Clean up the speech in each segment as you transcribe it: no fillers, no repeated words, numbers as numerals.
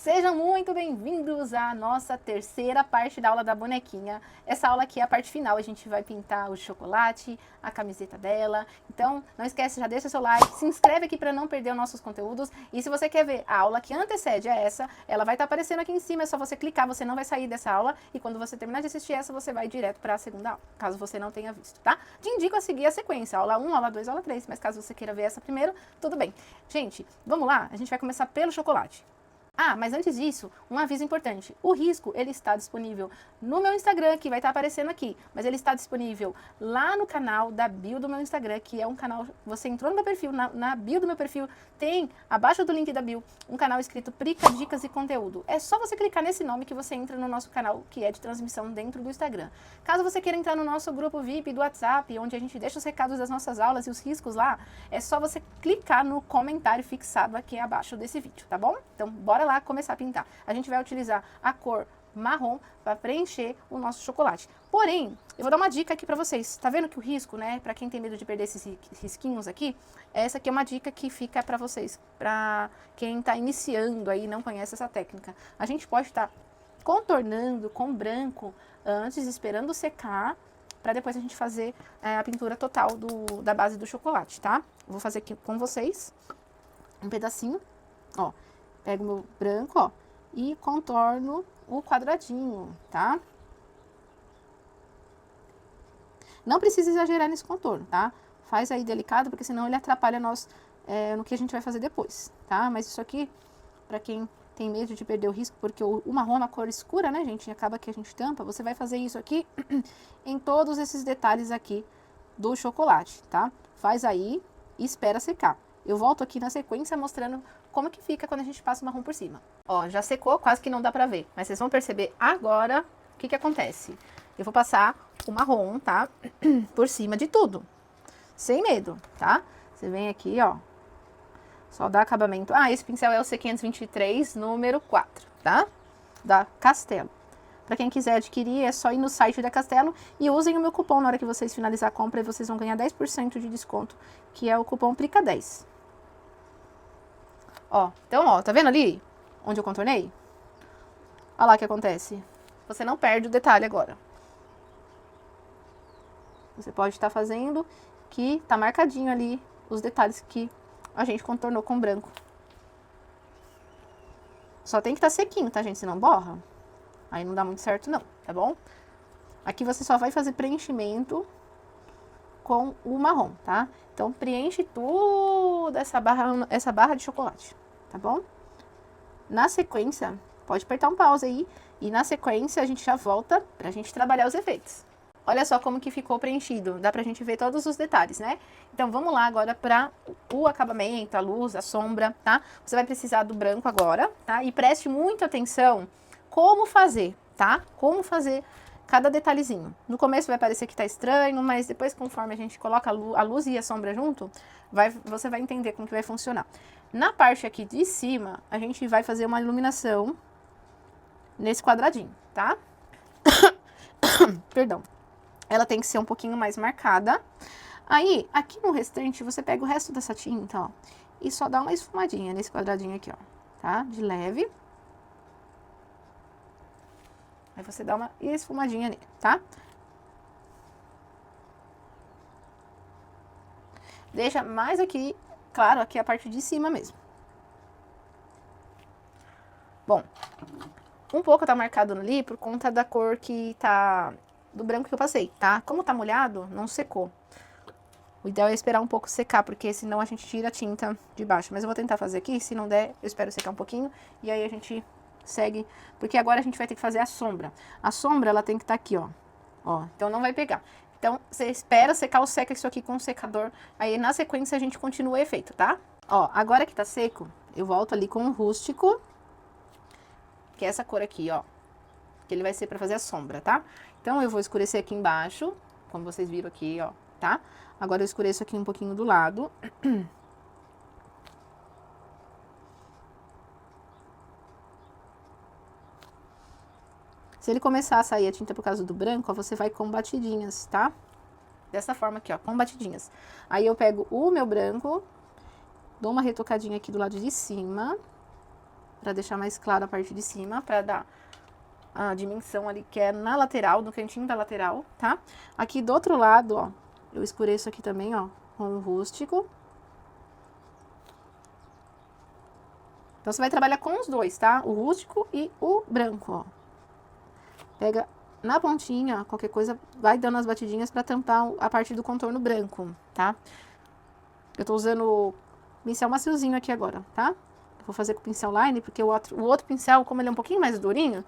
Sejam muito bem-vindos à nossa terceira parte da aula da bonequinha. Essa aula aqui é a parte final, a gente vai pintar o chocolate, a camiseta dela. Então, não esquece, já deixa seu like, se inscreve aqui para não perder os nossos conteúdos. E se você quer ver a aula que antecede a essa, ela vai estar aparecendo aqui em cima, é só você clicar, você não vai sair dessa aula. E quando você terminar de assistir essa, você vai direto para a segunda aula, caso você não tenha visto, tá? Te indico a seguir a sequência, aula 1, aula 2, aula 3, mas caso você queira ver essa primeiro, tudo bem. Gente, vamos lá? A gente vai começar pelo chocolate. Ah, mas antes disso, um aviso importante. O risco, ele está disponível no meu Instagram, que vai estar aparecendo aqui. Mas ele está disponível lá no canal da bio do meu Instagram, que é um canal... Você entrou no meu perfil, na bio do meu perfil, tem, abaixo do link da bio, um canal escrito Prica Dicas e Conteúdo. É só você clicar nesse nome que você entra no nosso canal, que é de transmissão dentro do Instagram. Caso você queira entrar no nosso grupo VIP do WhatsApp, onde a gente deixa os recados das nossas aulas e os riscos lá, é só você clicar no comentário fixado aqui abaixo desse vídeo, tá bom? Então, bora lá começar a pintar. A gente vai utilizar a cor marrom para preencher o nosso chocolate. Porém, eu vou dar uma dica aqui para vocês. Tá vendo que o risco, né, para quem tem medo de perder esses risquinhos aqui, essa aqui é uma dica que fica para vocês, para quem tá iniciando aí e não conhece essa técnica. A gente pode estar contornando com branco antes, esperando secar, para depois a gente fazer a pintura total da base do chocolate, tá? Eu vou fazer aqui com vocês um pedacinho, ó. Pego o meu branco, ó, e contorno o quadradinho, tá? Não precisa exagerar nesse contorno, tá? Faz aí delicado, porque senão ele atrapalha nós no que a gente vai fazer depois, tá? Mas isso aqui, pra quem tem medo de perder o risco, porque o marrom é uma cor escura, né, gente? E acaba que a gente tampa. Você vai fazer isso aqui em todos esses detalhes aqui do chocolate, tá? Faz aí e espera secar. Eu volto aqui na sequência mostrando como que fica quando a gente passa o marrom por cima. Ó, já secou, quase que não dá pra ver. Mas vocês vão perceber agora o que que acontece. Eu vou passar o marrom, tá? Por cima de tudo. Sem medo, tá? Você vem aqui, ó. Só dá acabamento. Ah, esse pincel é o C523, número 4, tá? Da Castelo. Pra quem quiser adquirir, é só ir no site da Castelo e usem o meu cupom na hora que vocês finalizar a compra e vocês vão ganhar 10% de desconto, que é o cupom PRICA10. Ó, então, ó, tá vendo ali onde eu contornei? Olha lá o que acontece. Você não perde o detalhe agora. Você pode estar fazendo que tá marcadinho ali os detalhes que a gente contornou com branco. Só tem que estar sequinho, tá, gente? Senão borra. Aí não dá muito certo não, tá bom? Aqui você só vai fazer preenchimento com o marrom, tá? Então, preenche toda essa barra de chocolate, tá bom? Na sequência, pode apertar um pause aí, e na sequência a gente já volta pra gente trabalhar os efeitos. Olha só como que ficou preenchido, dá pra gente ver todos os detalhes, né? Então, vamos lá agora pra o acabamento, a luz, a sombra, tá? Você vai precisar do branco agora, tá? E preste muita atenção como fazer, tá? Como fazer cada detalhezinho. No começo vai parecer que tá estranho, mas depois, conforme a gente coloca a luz e a sombra junto, você vai entender como que vai funcionar. Na parte aqui de cima, a gente vai fazer uma iluminação nesse quadradinho, tá? Perdão. Ela tem que ser um pouquinho mais marcada. Aí, aqui no restante, você pega o resto dessa tinta, ó, e só dá uma esfumadinha nesse quadradinho aqui, ó, tá? De leve. Aí você dá uma esfumadinha nele, tá? Deixa mais aqui, claro, aqui a parte de cima mesmo. Bom, um pouco tá marcado ali por conta da cor que tá... do branco que eu passei, tá? Como tá molhado, não secou. O ideal é esperar um pouco secar, porque senão a gente tira a tinta de baixo. Mas eu vou tentar fazer aqui, se não der, eu espero secar um pouquinho. E aí a gente segue, porque agora a gente vai ter que fazer a sombra. A sombra, ela tem que estar aqui, ó. Ó, então não vai pegar. Então, você espera secar ou seca isso aqui com o secador. Aí, na sequência, a gente continua o efeito, tá? Ó, agora que tá seco, eu volto ali com o rústico, que é essa cor aqui, ó. Que ele vai ser pra fazer a sombra, tá? Então, eu vou escurecer aqui embaixo, como vocês viram aqui, ó, tá? Agora, eu escureço aqui um pouquinho do lado. Se ele começar a sair a tinta por causa do branco, ó, você vai com batidinhas, tá? Dessa forma aqui, ó, com batidinhas. Aí eu pego o meu branco, dou uma retocadinha aqui do lado de cima. pra deixar mais claro a parte de cima, pra dar a dimensão ali que é na lateral, no cantinho da lateral, tá? Aqui do outro lado, ó, eu escureço aqui também, ó, com o rústico. Então, você vai trabalhar com os dois, tá? O rústico e o branco, ó. Pega na pontinha, qualquer coisa, vai dando as batidinhas pra tampar a parte do contorno branco, tá? Eu tô usando pincel maciozinho aqui agora, tá? Eu vou fazer com o pincel line, porque o outro pincel, como ele é um pouquinho mais durinho,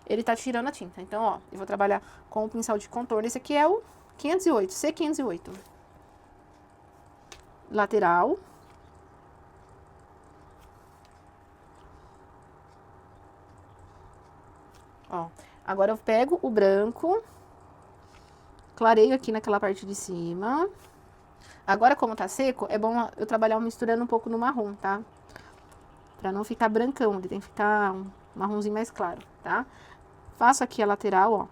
ele tá tirando a tinta. Então, ó, eu vou trabalhar com o pincel de contorno. Esse aqui é o 508, C508. Lateral. Ó, agora eu pego o branco, clareio aqui naquela parte de cima. Agora, como tá seco, é bom eu trabalhar misturando um pouco no marrom, tá? Pra não ficar brancão, ele tem que ficar um marronzinho mais claro, tá? Faço aqui a lateral, ó.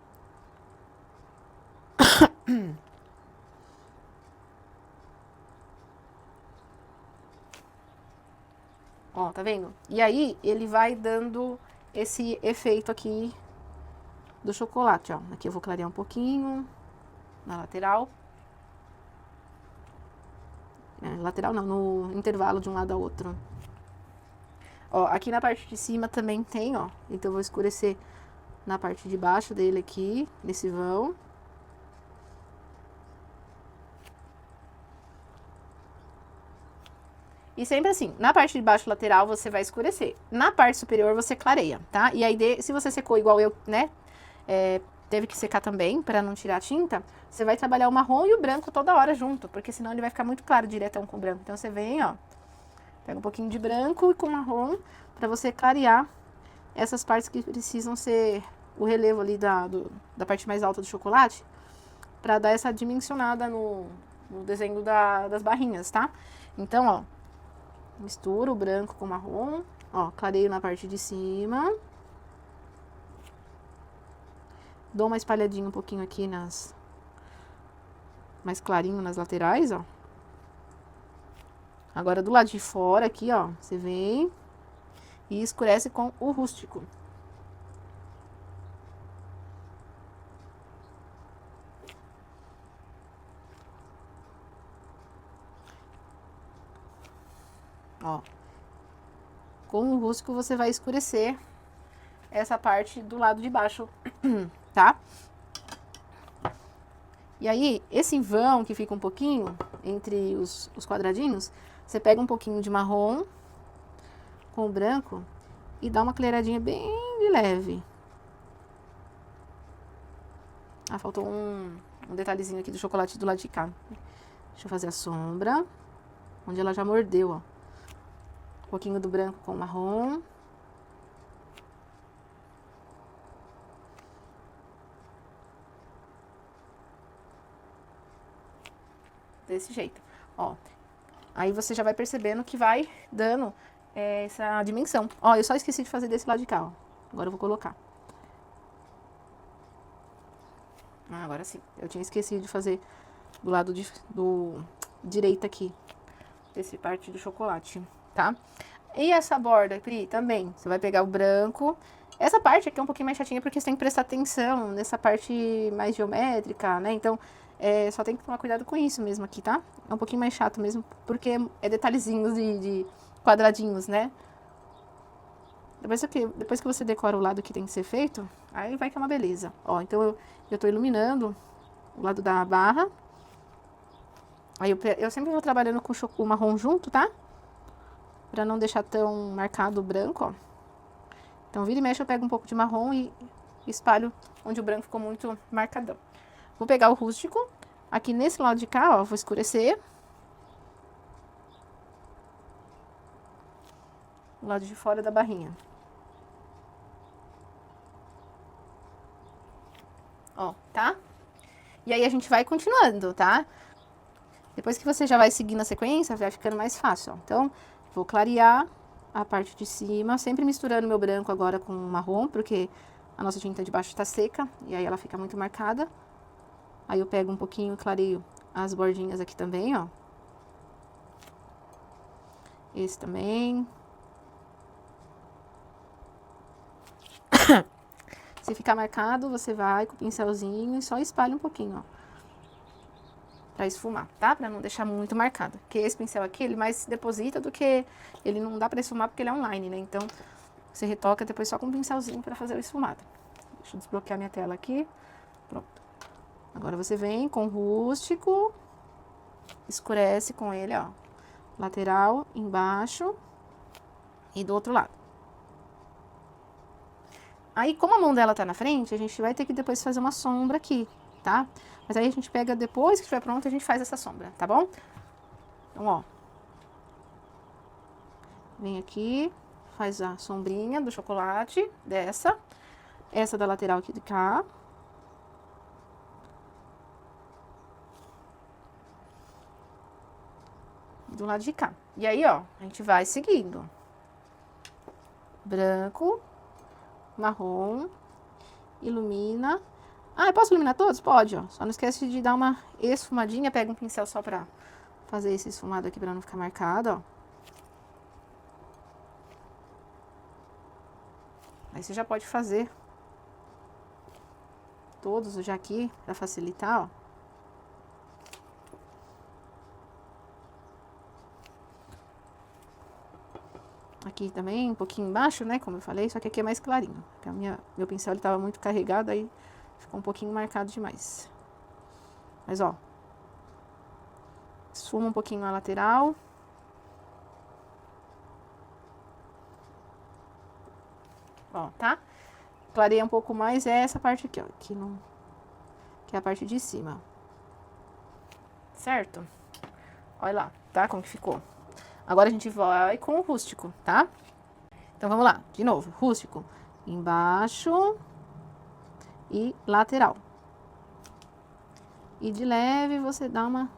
Ó, tá vendo? E aí, ele vai dando esse efeito aqui do chocolate, ó. Aqui eu vou clarear um pouquinho na lateral. Lateral não, no intervalo de um lado ao outro. Ó, aqui na parte de cima também tem, ó. Então eu vou escurecer na parte de baixo dele aqui, nesse vão. E sempre assim, na parte de baixo lateral você vai escurecer. Na parte superior você clareia, tá? E aí, se você secou igual eu, né? Teve que secar também, pra não tirar a tinta, você vai trabalhar o marrom e o branco toda hora junto, porque senão ele vai ficar muito claro diretão com o branco. Então, você vem, ó, pega um pouquinho de branco e com marrom, pra você clarear essas partes que precisam ser o relevo ali da parte mais alta do chocolate, pra dar essa dimensionada no desenho das barrinhas, tá? Então, ó, misturo o branco com o marrom, ó, clareio na parte de cima. Dou uma espalhadinha um pouquinho aqui mais clarinho nas laterais, ó. Agora, do lado de fora aqui, ó, você vem e escurece com o rústico. Ó. Com o rústico você vai escurecer essa parte do lado de baixo, tá? E aí, esse vão que fica um pouquinho entre os quadradinhos, você pega um pouquinho de marrom com o branco e dá uma clareiradinha bem de leve. Ah, faltou um detalhezinho aqui do chocolate do lado de cá. Deixa eu fazer a sombra, onde ela já mordeu, ó. Um pouquinho do branco com o marrom. Desse jeito, ó. Aí você já vai percebendo que vai dando essa dimensão. Ó, eu só esqueci de fazer desse lado de cá, ó. Agora eu vou colocar. Ah, agora sim. Eu tinha esquecido de fazer do lado do direito aqui. Desse parte do chocolate, tá? E essa borda, Pri, também. Você vai pegar o branco. Essa parte aqui é um pouquinho mais chatinha porque você tem que prestar atenção nessa parte mais geométrica, né? Então, só tem que tomar cuidado com isso mesmo aqui, tá? É um pouquinho mais chato mesmo, porque é detalhezinhos de quadradinhos, né? Depois que você decora o lado que tem que ser feito, aí vai que é uma beleza. Ó, então eu tô iluminando o lado da barra. Aí eu sempre vou trabalhando com o marrom junto, tá? Pra não deixar tão marcado o branco, ó. Então, vira e mexe, eu pego um pouco de marrom e espalho onde o branco ficou muito marcadão. Vou pegar o rústico. Aqui nesse lado de cá, ó, vou escurecer. O lado de fora da barrinha. Ó, tá? E aí a gente vai continuando, tá? Depois que você já vai seguindo a sequência, vai ficando mais fácil, ó. Então, vou clarear a parte de cima, sempre misturando meu branco agora com o marrom, porque a nossa tinta de baixo tá seca, e aí ela fica muito marcada. Aí eu pego um pouquinho e clareio as bordinhas aqui também, ó. Esse também. Se ficar marcado, você vai com o pincelzinho e só espalha um pouquinho, ó. Pra esfumar, tá? Pra não deixar muito marcado. Porque esse pincel aqui, ele mais deposita do que... Ele não dá pra esfumar porque ele é online, né? Então, você retoca depois só com um pincelzinho pra fazer o esfumado. Deixa eu desbloquear minha tela aqui. Pronto. Agora você vem com o rústico, escurece com ele, ó. Lateral, embaixo e do outro lado. Aí, como a mão dela tá na frente, a gente vai ter que depois fazer uma sombra aqui, tá? Mas aí a gente pega, depois que estiver pronto, a gente faz essa sombra, tá bom? Então, ó. Vem aqui, faz a sombrinha do chocolate, dessa. Essa da lateral aqui de cá. Do lado de cá. E aí, ó, a gente vai seguindo. Branco, marrom, ilumina. Ah, eu posso iluminar todos? Pode, ó. Só não esquece de dar uma esfumadinha. Pega um pincel só pra fazer esse esfumado aqui pra não ficar marcado, ó. Aí você já pode fazer todos já aqui pra facilitar, ó. Aqui também, um pouquinho embaixo, né, como eu falei, só que aqui é mais clarinho. Porque meu pincel ele tava muito carregado, aí ficou um pouquinho marcado demais. Mas, ó, esfuma um pouquinho a lateral. Ó, tá? Clareia um pouco mais essa parte aqui, ó, que é a parte de cima. Certo? Olha lá, tá? Como que ficou. Agora a gente vai com o rústico, tá? Então, vamos lá. De novo, rústico. Embaixo e lateral. E de leve você dá uma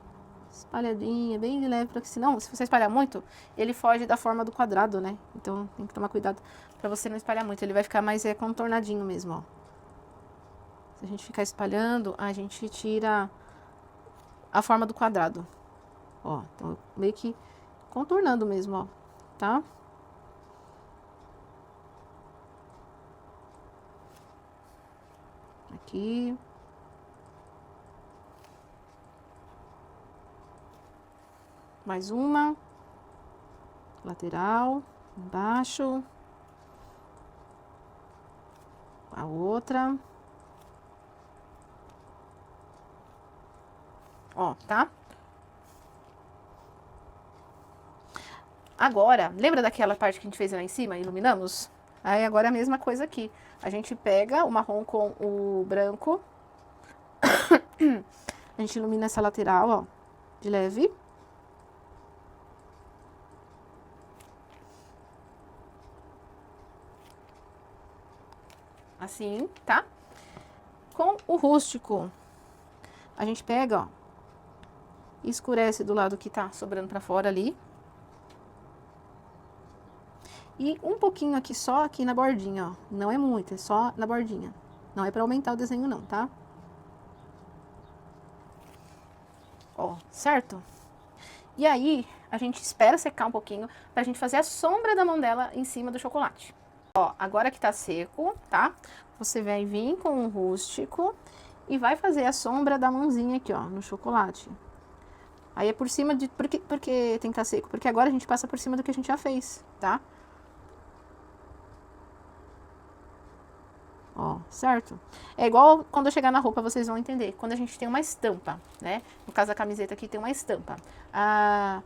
espalhadinha, bem de leve, porque senão, se você espalhar muito, ele foge da forma do quadrado, né? Então, tem que tomar cuidado pra você não espalhar muito. Ele vai ficar mais contornadinho mesmo, ó. Se a gente ficar espalhando, a gente tira a forma do quadrado. Ó, então, meio que contornando mesmo, ó, tá? Aqui. Mais uma. Lateral, embaixo. A outra. Ó, tá? Agora, lembra daquela parte que a gente fez lá em cima, iluminamos? Aí agora é a mesma coisa aqui. A gente pega o marrom com o branco. A gente ilumina essa lateral, ó, de leve. Assim, tá? Com o rústico, a gente pega, ó, e escurece do lado que tá sobrando pra fora ali. E um pouquinho aqui, só aqui na bordinha, ó. Não é muito, é só na bordinha. Não é pra aumentar o desenho não, tá? Ó, certo? E aí, a gente espera secar um pouquinho pra gente fazer a sombra da mão dela em cima do chocolate. Ó, agora que tá seco, tá? Você vai vir com o rústico e vai fazer a sombra da mãozinha aqui, ó, no chocolate. Aí é por cima de... Por que tem que estar seco? Porque agora a gente passa por cima do que a gente já fez, tá? Ó, certo? É igual quando eu chegar na roupa, vocês vão entender. Quando a gente tem uma estampa, né? No caso da camiseta aqui tem uma estampa. A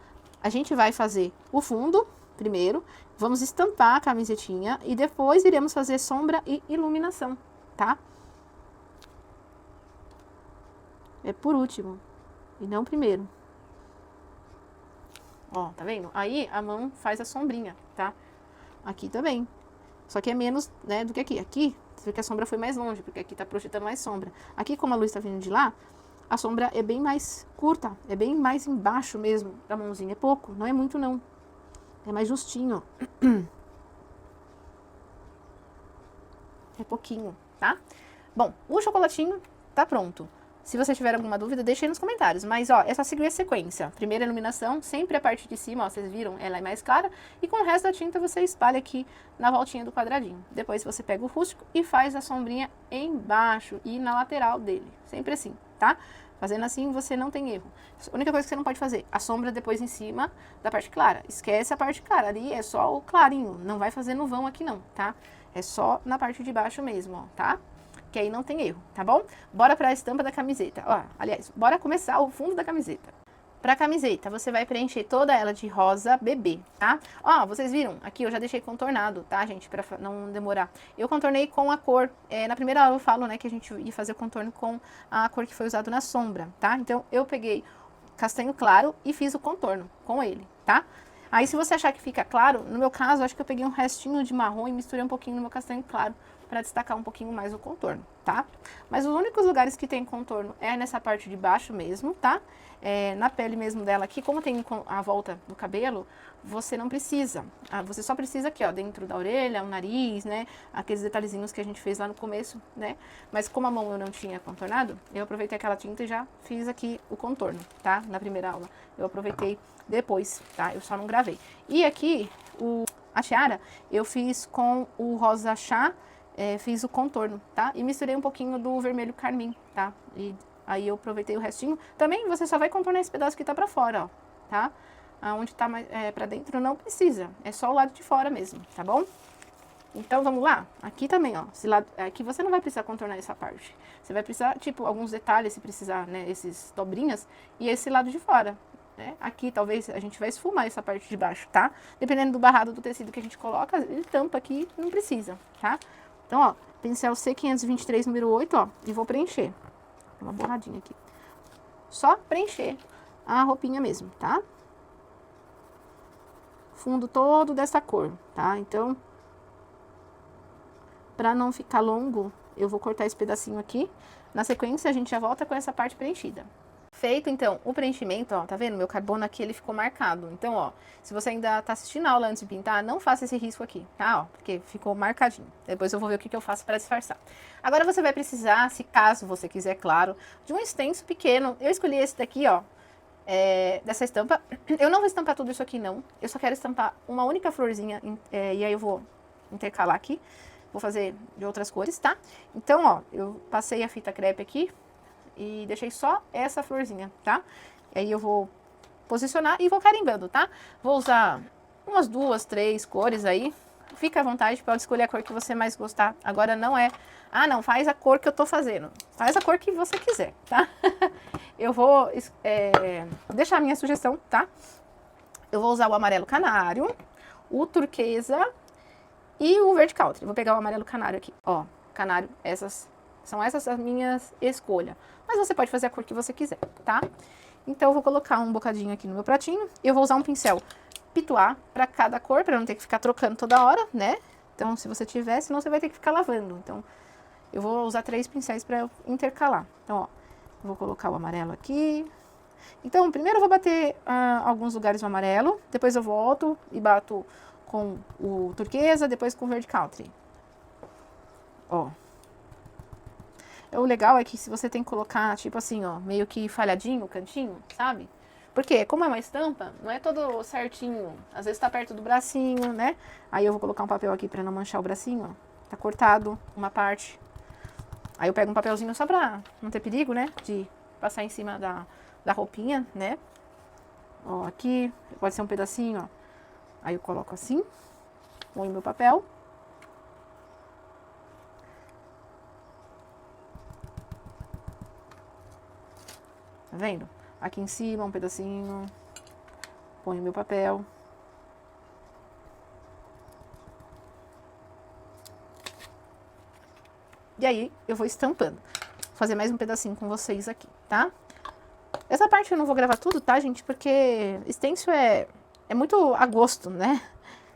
gente vai fazer o fundo primeiro, vamos estampar a camisetinha e depois iremos fazer sombra e iluminação, tá? É por último e não primeiro. Ó, tá vendo? Aí a mão faz a sombrinha, tá? Aqui também. Só que é menos, né, do que aqui. Aqui, você vê que a sombra foi mais longe, porque aqui tá projetando mais sombra. Aqui, como a luz tá vindo de lá, a sombra é bem mais curta, é bem mais embaixo mesmo da mãozinha. É pouco, não é muito não. É mais justinho. É pouquinho, tá? Bom, o chocolatinho tá pronto. Se você tiver alguma dúvida, deixe aí nos comentários. Mas, ó, é só seguir a sequência. Primeira iluminação, sempre a parte de cima, ó, vocês viram, ela é mais clara. E com o resto da tinta você espalha aqui na voltinha do quadradinho. Depois você pega o rústico e faz a sombrinha embaixo e na lateral dele. Sempre assim, tá? Fazendo assim, você não tem erro. A única coisa que você não pode fazer, a sombra depois em cima da parte clara. Esquece a parte clara, ali é só o clarinho. Não vai fazer no vão aqui não, tá? É só na parte de baixo mesmo, ó, tá? Que aí não tem erro, tá bom? Bora pra estampa da camiseta. Ó, aliás, bora começar o fundo da camiseta. Pra camiseta, você vai preencher toda ela de rosa bebê, tá? Ó, vocês viram? Aqui eu já deixei contornado, tá, gente? Pra não demorar. Eu contornei com a cor. Na primeira aula eu falo, né, que a gente ia fazer o contorno com a cor que foi usado na sombra, tá? Então, eu peguei castanho claro e fiz o contorno com ele, tá? Aí, se você achar que fica claro, no meu caso, acho que eu peguei um restinho de marrom e misturei um pouquinho no meu castanho claro para destacar um pouquinho mais o contorno, tá? Mas os únicos lugares que tem contorno é nessa parte de baixo mesmo, tá? Na pele mesmo dela aqui, como tem a volta do cabelo, você não precisa. Você só precisa aqui, ó, dentro da orelha, o nariz, né? Aqueles detalhezinhos que a gente fez lá no começo, né? Mas como a mão eu não tinha contornado, eu aproveitei aquela tinta e já fiz aqui o contorno, tá? Na primeira aula. Eu aproveitei depois, tá? Eu só não gravei. E aqui, a tiara, eu fiz com o rosa chá, fiz o contorno, tá? E misturei um pouquinho do vermelho carmim, tá? E aí eu aproveitei o restinho. Também você só vai contornar esse pedaço que tá pra fora, ó, tá? Onde tá mais pra dentro não precisa, é só o lado de fora mesmo, tá bom? Então vamos lá? Aqui também, ó, esse lado, aqui você não vai precisar contornar essa parte. Você vai precisar, tipo, alguns detalhes, se precisar, né, esses dobrinhas, e esse lado de fora, né? Aqui talvez a gente vai esfumar essa parte de baixo, tá? Dependendo do barrado do tecido que a gente coloca, ele tampa aqui, não precisa, tá? Então, ó, pincel C523 número 8, ó, e vou preencher. Uma borradinha aqui. Só preencher a roupinha mesmo, tá? Fundo todo dessa cor, tá? Então, pra não ficar longo, eu vou cortar esse pedacinho aqui. Na sequência, a gente já volta com essa parte preenchida. Feito, então, o preenchimento, ó, tá vendo? Meu carbono aqui, ele ficou marcado. Então, ó, se você ainda tá assistindo a aula antes de pintar, não faça esse risco aqui, tá? Ó, porque ficou marcadinho. Depois eu vou ver o que eu faço para disfarçar. Agora você vai precisar, se caso você quiser, claro, de um extenso pequeno. Eu escolhi esse daqui, ó, dessa estampa. Eu não vou estampar tudo isso aqui, não. Eu só quero estampar uma única florzinha, e aí eu vou intercalar aqui. Vou fazer de outras cores, tá? Então, ó, eu passei a fita crepe aqui e deixei só essa florzinha, tá? E aí eu vou posicionar e vou carimbando, tá? Vou usar umas 2, 3 cores aí. Fica à vontade, pode escolher a cor que você mais gostar. Agora não é, não, faz a cor que eu tô fazendo. Faz a cor que você quiser, tá? Eu vou deixar a minha sugestão, tá? Eu vou usar o amarelo canário, o turquesa e o verde country. Vou pegar o amarelo canário aqui, ó. Canário, são essas as minhas escolhas. Mas você pode fazer a cor que você quiser, tá? Então, eu vou colocar um bocadinho aqui no meu pratinho. Eu vou usar um pincel pituá para cada cor, para não ter que ficar trocando toda hora, né? Então, se você tiver, senão você vai ter que ficar lavando. Então, eu vou usar 3 pincéis para intercalar. Então, ó, eu vou colocar o amarelo aqui. Então, primeiro eu vou bater alguns lugares no amarelo. Depois eu volto e bato com o turquesa, depois com o verde country. Ó. O legal é que se você tem que colocar, tipo assim, ó, meio que falhadinho o cantinho, sabe? Porque como é uma estampa, não é todo certinho. Às vezes tá perto do bracinho, né? Aí eu vou colocar um papel aqui pra não manchar o bracinho, ó. Tá cortado uma parte. Aí eu pego um papelzinho só pra não ter perigo, né? De passar em cima da roupinha, né? Ó, aqui, pode ser um pedacinho, ó. Aí eu coloco assim, ponho meu papel. Tá vendo? Aqui em cima um pedacinho, ponho meu papel. E aí eu vou estampando. Vou fazer mais um pedacinho com vocês aqui, tá? Essa parte eu não vou gravar tudo, tá, gente? Porque stencil é muito a gosto, né?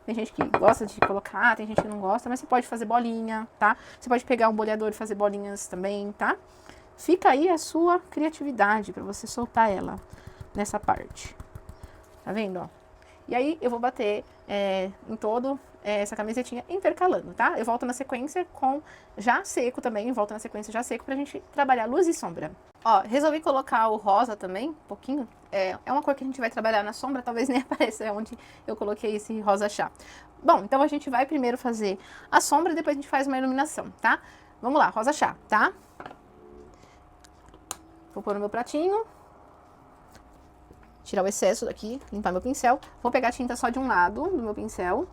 Tem gente que gosta de colocar, tem gente que não gosta, mas você pode fazer bolinha, tá? Você pode pegar um boleador e fazer bolinhas também, tá? Fica aí a sua criatividade para você soltar ela nessa parte. Tá vendo, ó? E aí eu vou bater em todo essa camisetinha intercalando, tá? Eu volto na sequência com já seco também, volto na sequência já seco pra gente trabalhar luz e sombra. Ó, resolvi colocar o rosa também, um pouquinho. É uma cor que a gente vai trabalhar na sombra, talvez nem apareça onde eu coloquei esse rosa chá. Bom, então a gente vai primeiro fazer a sombra e depois a gente faz uma iluminação, tá? Vamos lá, rosa chá, tá? Vou pôr no meu pratinho. Tirar o excesso daqui, limpar meu pincel. Vou pegar a tinta só de um lado do meu pincel.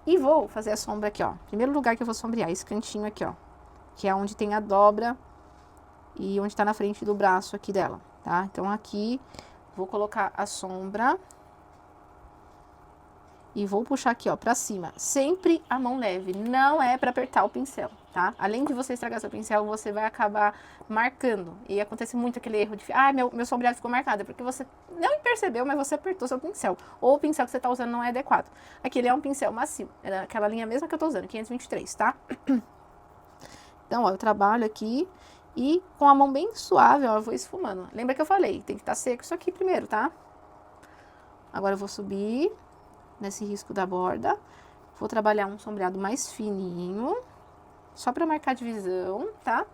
E vou fazer a sombra aqui, ó. Primeiro lugar que eu vou sombrear, esse cantinho aqui, ó. Que é onde tem a dobra e onde tá na frente do braço aqui dela, tá? Então aqui, vou colocar a sombra. E vou puxar aqui, ó, pra cima. Sempre a mão leve, não é pra apertar o pincel, tá? Além de você estragar seu pincel, você vai acabar marcando. E acontece muito aquele erro de, meu sombreado ficou marcado. É porque você não percebeu, mas você apertou seu pincel. Ou o pincel que você tá usando não é adequado. Aqui ele é um pincel macio, é aquela linha mesma que eu tô usando, 523, tá? Então, ó, eu trabalho aqui e com a mão bem suave, ó, eu vou esfumando. Lembra que eu falei, tem que estar seco isso aqui primeiro, tá? Agora eu vou subir nesse risco da borda, vou trabalhar um sombreado mais fininho, só pra marcar a divisão, tá?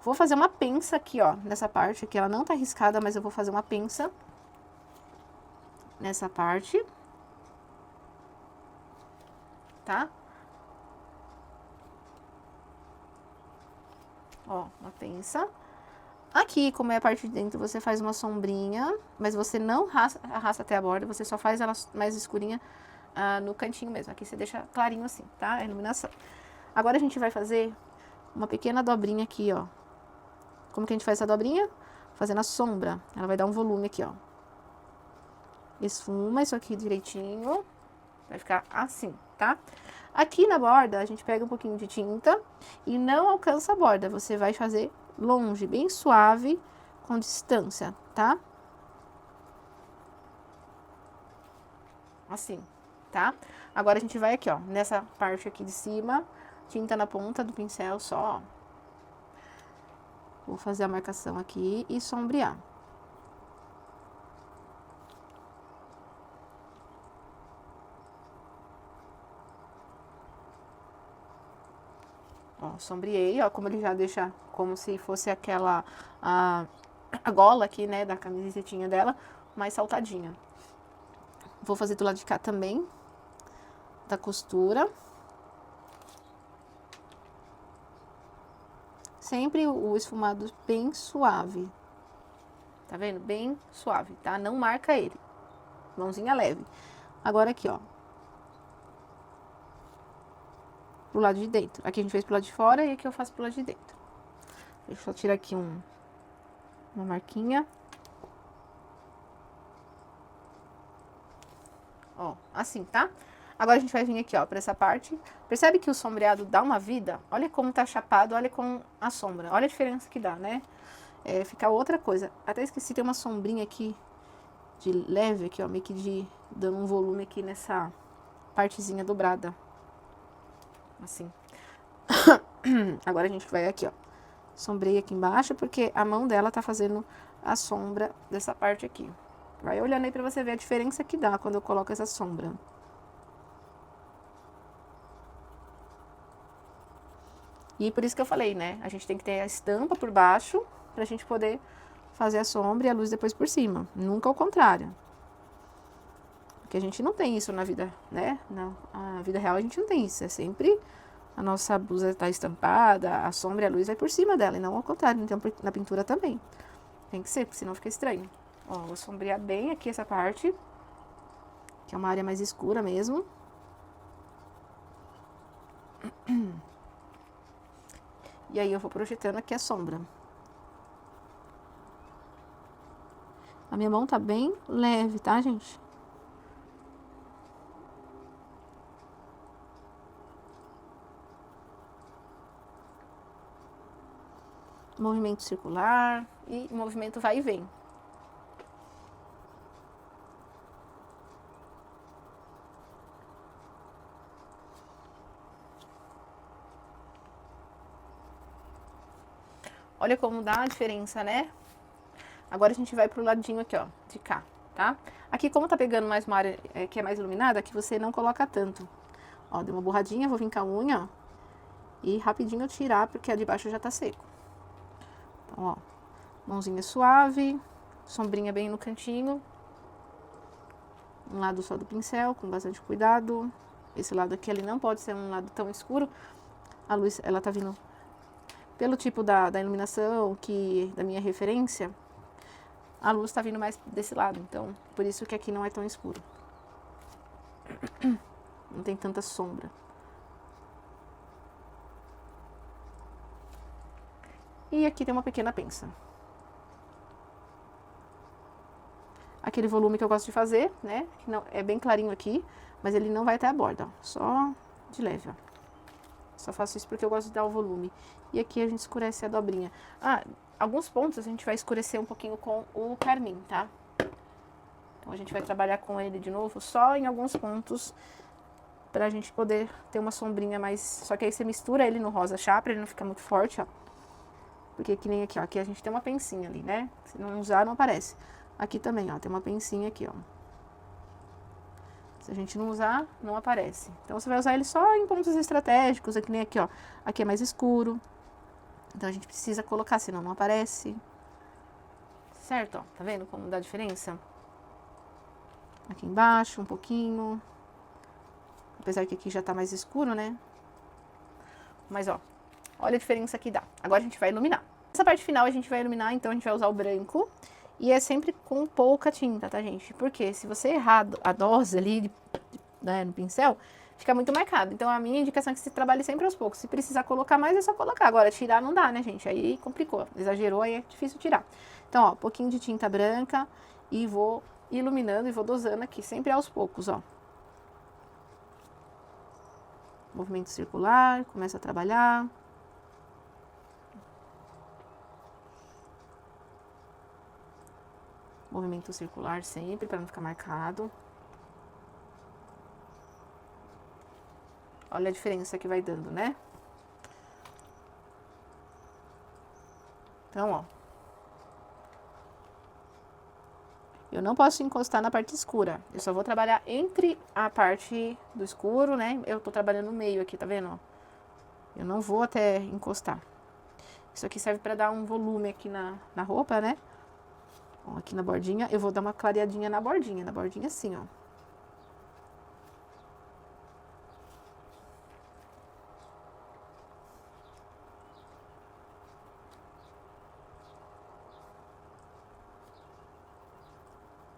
Vou fazer uma pensa aqui, ó, nessa parte aqui, ela não tá riscada, mas eu vou fazer uma pensa nessa parte, tá? Ó, uma pensa. Aqui, como é a parte de dentro, você faz uma sombrinha, mas você não arrasta até a borda, você só faz ela mais escurinha no cantinho mesmo. Aqui você deixa clarinho assim, tá? A iluminação. Agora a gente vai fazer uma pequena dobrinha aqui, ó. Como que a gente faz essa dobrinha? Fazendo a sombra. Ela vai dar um volume aqui, ó. Esfuma isso aqui direitinho. Vai ficar assim, tá? Aqui na borda, a gente pega um pouquinho de tinta e não alcança a borda. Você vai fazer longe, bem suave, com distância, tá? Assim, tá? Agora a gente vai aqui, ó, nessa parte aqui de cima, tinta na ponta do pincel só, ó. Vou fazer a marcação aqui e sombrear. Ó, sombreei, ó, como ele já deixa como se fosse aquela, a gola aqui, né, da camisetinha dela, mais saltadinha. Vou fazer do lado de cá também, da costura. Sempre o esfumado bem suave. Tá vendo? Bem suave, tá? Não marca ele. Mãozinha leve. Agora aqui, ó. Pro lado de dentro. Aqui a gente fez pro lado de fora e aqui eu faço pro lado de dentro. Deixa eu só tirar aqui uma marquinha. Ó, assim, tá? Agora a gente vai vir aqui, ó, pra essa parte. Percebe que o sombreado dá uma vida? Olha como tá chapado, olha com a sombra. Olha a diferença que dá, né? Fica outra coisa. Até esqueci, tem uma sombrinha aqui de leve aqui, ó, meio que dando um volume aqui nessa partezinha dobrada. Assim. Agora a gente vai aqui, ó. Sombrei aqui embaixo, porque a mão dela tá fazendo a sombra dessa parte aqui. Vai olhando aí pra você ver a diferença que dá quando eu coloco essa sombra. E por isso que eu falei, né? A gente tem que ter a estampa por baixo, pra gente poder fazer a sombra e a luz depois por cima. Nunca ao contrário. Porque a gente não tem isso na vida, né? Na vida real a gente não tem isso. É sempre a nossa blusa tá estampada, a sombra e a luz vai por cima dela. E não ao contrário, então na pintura também. Tem que ser, porque senão fica estranho. Ó, vou sombrear bem aqui essa parte, que é uma área mais escura mesmo. E aí eu vou projetando aqui a sombra. A minha mão tá bem leve, tá, gente? Movimento circular e movimento vai e vem. Olha como dá a diferença, né? Agora a gente vai pro ladinho aqui, ó, de cá, tá? Aqui, como tá pegando mais uma área que é mais iluminada, aqui você não coloca tanto. Ó, deu uma borradinha, vou vir com a unha, ó. E rapidinho tirar, porque a de baixo já tá seco. Então, ó, mãozinha suave, sombrinha bem no cantinho. Um lado só do pincel, com bastante cuidado. Esse lado aqui, ele não pode ser um lado tão escuro. A luz, ela tá vindo pelo tipo da iluminação, da minha referência. A luz tá vindo mais desse lado, então, por isso que aqui não é tão escuro. Não tem tanta sombra. E aqui tem uma pequena pensa. Aquele volume que eu gosto de fazer, né? Não, é bem clarinho aqui, mas ele não vai até a borda, ó. Só de leve, ó. Só faço isso porque eu gosto de dar o volume. E aqui a gente escurece a dobrinha. Ah, alguns pontos a gente vai escurecer um pouquinho com o carmim, tá? Então a gente vai trabalhar com ele de novo, só em alguns pontos, pra gente poder ter uma sombrinha mais... Só que aí você mistura ele no rosa chá, pra ele não ficar muito forte, ó. Porque que nem aqui, ó. Aqui a gente tem uma pencinha ali, né? Se não usar, não aparece. Aqui também, ó. Tem uma pencinha aqui, ó. Se a gente não usar, não aparece. Então, você vai usar ele só em pontos estratégicos, aqui nem aqui, ó. Aqui é mais escuro. Então, a gente precisa colocar, senão não aparece. Certo, ó. Tá vendo como dá diferença? Aqui embaixo, um pouquinho. Apesar que aqui já tá mais escuro, né? Mas, ó. Olha a diferença que dá. Agora, a gente vai iluminar. Essa parte final, a gente vai iluminar, então, a gente vai usar o branco. E é sempre com pouca tinta, tá, gente? Porque se você errar a dose ali, né, no pincel, fica muito marcado. Então, a minha indicação é que você trabalhe sempre aos poucos. Se precisar colocar mais, é só colocar. Agora, tirar não dá, né, gente? Aí complicou. Exagerou, aí é difícil tirar. Então, ó, pouquinho de tinta branca e vou iluminando e vou dosando aqui, sempre aos poucos, ó. Movimento circular, começa a trabalhar. Movimento circular sempre, para não ficar marcado. Olha a diferença que vai dando, né? Então, ó. Eu não posso encostar na parte escura. Eu só vou trabalhar entre a parte do escuro, né? Eu tô trabalhando no meio aqui, tá vendo? Ó? Eu não vou até encostar. Isso aqui serve para dar um volume aqui na roupa, né? Ó, aqui na bordinha, eu vou dar uma clareadinha na bordinha assim, ó.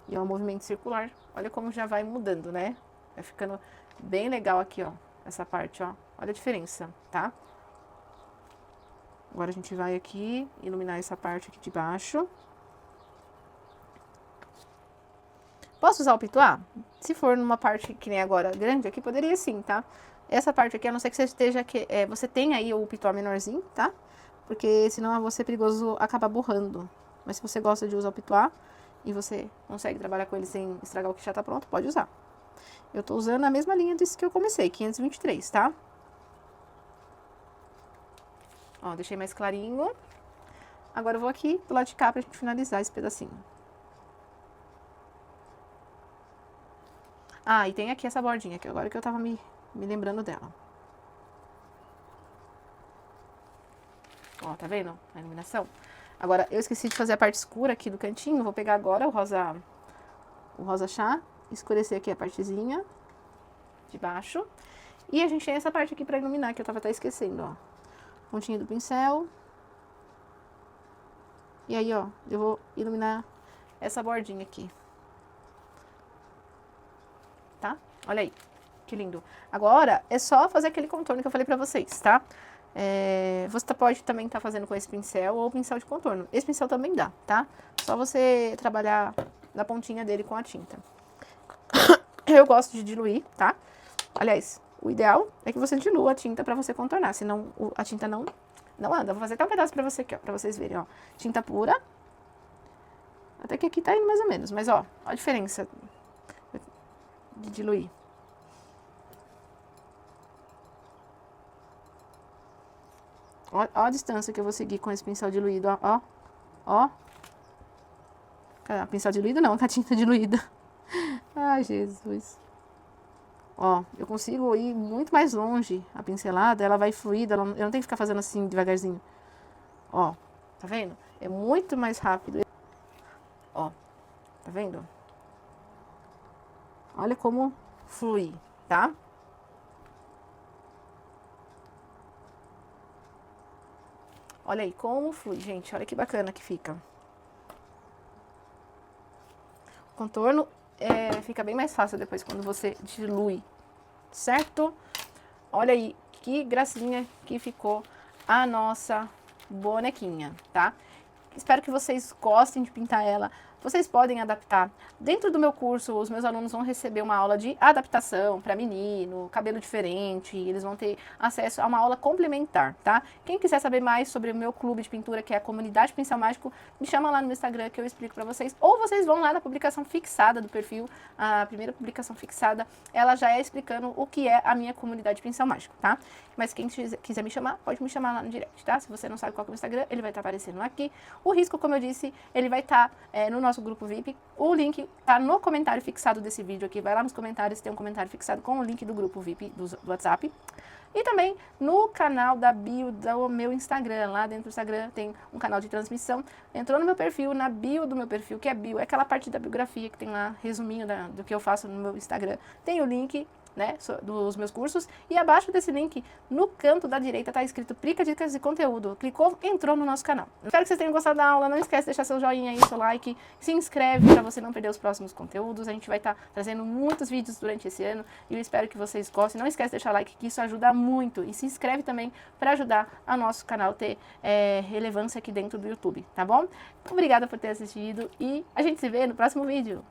E é um movimento circular. Olha como já vai mudando, né? Vai ficando bem legal aqui, ó. Essa parte, ó. Olha a diferença, tá? Agora a gente vai aqui iluminar essa parte aqui de baixo. Posso usar o pituá? Se for numa parte que nem agora grande aqui, poderia sim, tá? Essa parte aqui, a não ser que você esteja aqui, você tenha aí o pituá menorzinho, tá? Porque senão vai ser perigoso acabar borrando. Mas se você gosta de usar o pituá e você consegue trabalhar com ele sem estragar o que já tá pronto, pode usar. Eu tô usando a mesma linha desse que eu comecei, 523, tá? Ó, deixei mais clarinho. Agora eu vou aqui do lado de cá pra gente finalizar esse pedacinho. Ah, e tem aqui essa bordinha, que agora que eu tava me lembrando dela. Ó, tá vendo a iluminação? Agora, eu esqueci de fazer a parte escura aqui do cantinho. Vou pegar agora o rosa chá, escurecer aqui a partezinha de baixo. E a gente tem essa parte aqui pra iluminar, que eu tava até esquecendo, ó. Pontinha do pincel. E aí, ó, eu vou iluminar essa bordinha aqui. Tá? Olha aí, que lindo. Agora, é só fazer aquele contorno que eu falei pra vocês, tá? Você pode também estar fazendo com esse pincel ou pincel de contorno. Esse pincel também dá, tá? Só você trabalhar na pontinha dele com a tinta. Eu gosto de diluir, tá? Aliás, o ideal é que você dilua a tinta pra você contornar, senão a tinta não anda. Vou fazer até um pedaço pra você aqui, ó, pra vocês verem, ó. Tinta pura. Até que aqui tá indo mais ou menos, mas ó a diferença de diluir. Ó a distância que eu vou seguir com esse pincel diluído, ó. Ó. Pincel diluído não, com a tinta diluída. Ai, Jesus. Ó, eu consigo ir muito mais longe a pincelada, ela vai fluida, eu não tenho que ficar fazendo assim devagarzinho. Ó, tá vendo? É muito mais rápido. Ó, tá vendo? Olha como flui, tá? Olha aí como flui, gente. Olha que bacana que fica. O contorno fica bem mais fácil depois quando você dilui, certo? Olha aí que gracinha que ficou a nossa bonequinha, tá? Espero que vocês gostem de pintar ela. Vocês podem adaptar. Dentro do meu curso, os meus alunos vão receber uma aula de adaptação para menino, cabelo diferente, eles vão ter acesso a uma aula complementar, tá? Quem quiser saber mais sobre o meu clube de pintura, que é a Comunidade Pincel Mágico, me chama lá no meu Instagram que eu explico para vocês. Ou vocês vão lá na publicação fixada do perfil, a primeira publicação fixada, ela já é explicando o que é a minha Comunidade Pincel Mágico, tá? Mas quem quiser me chamar, pode me chamar lá no direct, tá? Se você não sabe qual é o meu Instagram, ele vai estar aparecendo aqui. O risco, como eu disse, ele vai estar no nosso grupo VIP. O link tá no comentário fixado desse vídeo aqui. Vai lá nos comentários, tem um comentário fixado com o link do grupo VIP do WhatsApp. E também no canal da bio do meu Instagram. Lá dentro do Instagram tem um canal de transmissão. Entrou no meu perfil, na bio do meu perfil, que é bio, é aquela parte da biografia que tem lá, resuminho do que eu faço no meu Instagram. Tem o link, né, dos meus cursos, e abaixo desse link, no canto da direita, tá escrito Prica Dicas de Conteúdo. Clicou, entrou no nosso canal. Espero que vocês tenham gostado da aula, não esquece de deixar seu joinha aí, seu like, se inscreve para você não perder os próximos conteúdos. A gente vai estar trazendo muitos vídeos durante esse ano, e eu espero que vocês gostem. Não esquece de deixar like, que isso ajuda muito, e se inscreve também para ajudar a nosso canal ter relevância aqui dentro do YouTube, tá bom? Obrigada por ter assistido, e a gente se vê no próximo vídeo.